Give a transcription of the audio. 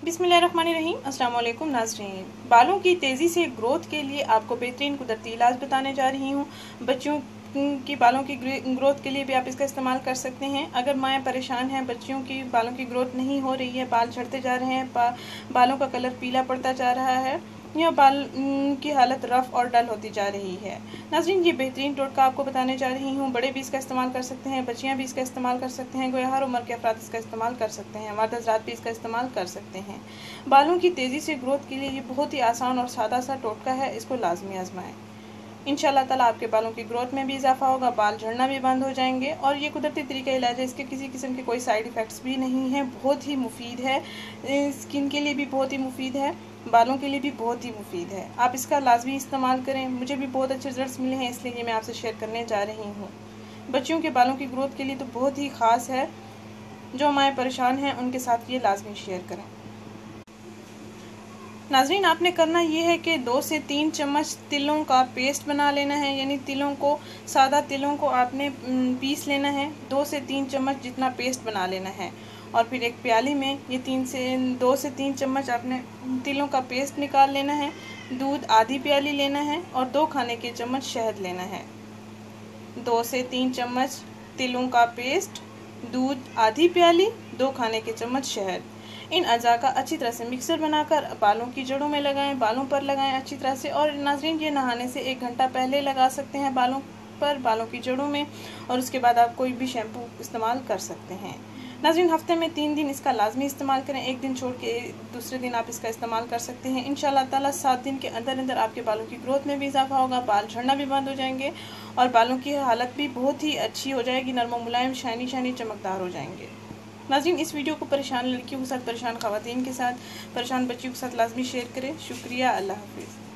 बिस्मिल्लाहिर्रहमानिर्रहीम। अस्सलाम वालेकुम नाज़रीन। बालों की तेज़ी से ग्रोथ के लिए आपको बेहतरीन कुदरती इलाज बताने जा रही हूँ। बच्चों की बालों की ग्रोथ के लिए भी आप इसका इस्तेमाल कर सकते हैं। अगर माएँ परेशान हैं, बच्चियों की बालों की ग्रोथ नहीं हो रही है, बाल झड़ते जा रहे हैं, बालों का कलर पीला पड़ता जा रहा है या बाल की हालत रफ़ और डल होती जा रही है, नाज़रीन ये बेहतरीन टोटका आपको बताने जा रही हूँ। बड़े भी इसका इस्तेमाल कर सकते हैं, बच्चियाँ भी इसका इस्तेमाल कर सकते हैं, गोया हर उम्र के अफराद इसका इस्तेमाल कर सकते हैं, मर्द हज़रात भी इसका इस्तेमाल कर सकते हैं। बालों की तेज़ी से ग्रोथ के लिए ये बहुत ही आसान और सादा सा टोटका है, इसको लाजमी आजमाएं। इंशाल्लाह ताला आपके बालों की ग्रोथ में भी इजाफा होगा, बाल झड़ना भी बंद हो जाएंगे। और ये कुदरती तरीका इलाज है, इसके किसी किस्म के कोई साइड इफ़ेक्ट्स भी नहीं है, बहुत ही मुफीद है, स्किन के लिए भी बहुत ही मुफीद है, बालों के लिए भी बहुत ही मुफीद है। आप इसका लाजमी इस्तेमाल करें। मुझे भी बहुत अच्छे रिजल्ट्स मिले हैं, इसलिए मैं आपसे शेयर करने जा रही हूँ। बच्चियों के बालों की ग्रोथ के लिए तो बहुत ही ख़ास है। जो माएँ परेशान हैं उनके साथ ये लाजमी शेयर करें। नाज़रीन आपने करना ये है कि 2 से 3 चम्मच तिलों का पेस्ट बना लेना है, यानी तिलों को, सादा तिलों को आपने पीस लेना है। 2 से 3 चम्मच जितना पेस्ट बना लेना है और फिर एक प्याली में ये 2 से 3 चम्मच आपने तिलों का पेस्ट निकाल लेना है। दूध आधी प्याली लेना है और 2 खाने के चम्मच शहद लेना है। 2 से 3 चम्मच तिलों का पेस्ट, दूध आधी प्याली, 2 खाने के चम्मच शहद। इन अज़ा का अच्छी तरह से मिक्सर बनाकर बालों की जड़ों में लगाएं, बालों पर लगाएं अच्छी तरह से। और नाज़रीन ये नहाने से 1 घंटा पहले लगा सकते हैं बालों पर, बालों की जड़ों में, और उसके बाद आप कोई भी शैम्पू इस्तेमाल कर सकते हैं। नाज़रीन हफ्ते में 3 दिन इसका लाजमी इस्तेमाल करें, एक दिन छोड़ के दूसरे दिन आप इसका इस्तेमाल कर सकते हैं। इंशाल्लाह ताला 7 दिन के अंदर अंदर आपके बालों की ग्रोथ में भी इजाफा होगा, बाल झड़ना भी बंद हो जाएंगे और बालों की हालत भी बहुत ही अच्छी हो जाएगी, नरम मुलायम, शाइनी शाइनी चमकदार हो जाएंगे। नाज़रीन इस वीडियो को परेशान लड़कियों के साथ, परेशान ख़वातीन के साथ, परेशान बच्चियों के साथ लाजमी शेयर करें। शुक्रिया। अल्लाह हाफिज़।